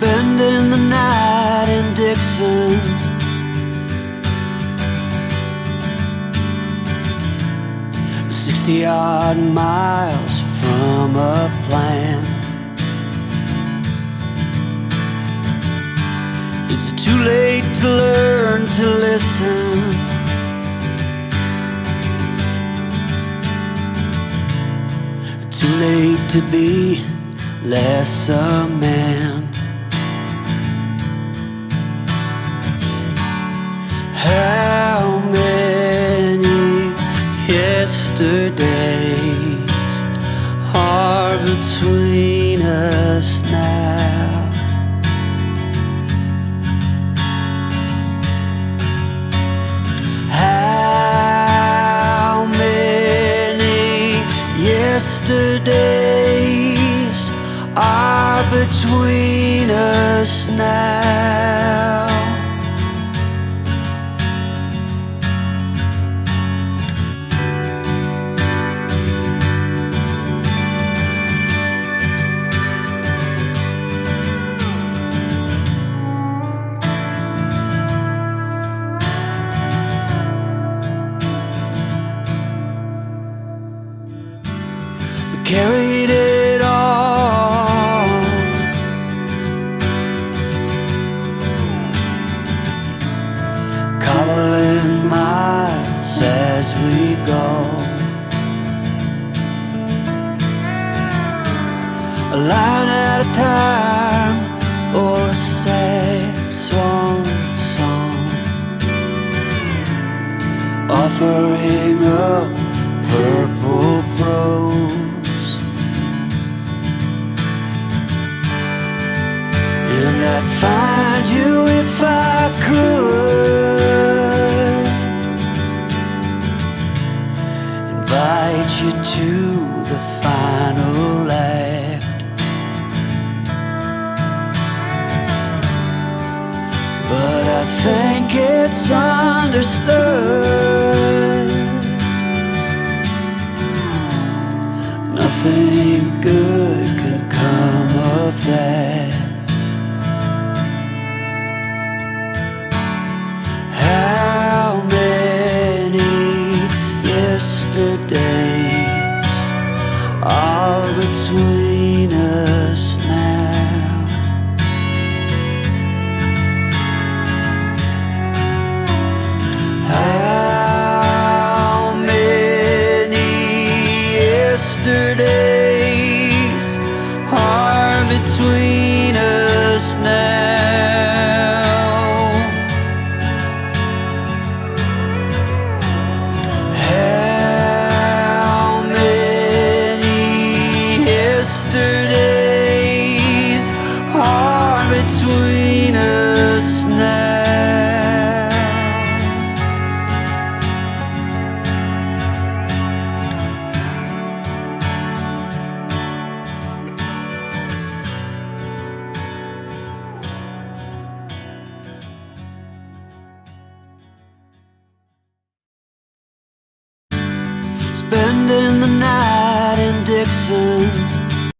spending the night in Dixon. "60-odd miles from a plan. Is it too late to learn to listen? Too late to be less a man? How many yesterdays are between us now? How many yesterdays are between us now? We carried it all, cobbling miles as we go, a line at a time, or a sad swan song, offering up purple prose. And I'd find you if I could, invite you to the final act. But I think it's understood nothing good can come of that. How many yesterdays are between us now? How many yesterdays are between us now? How many yesterdays are between us now? Spending the night in Dixon.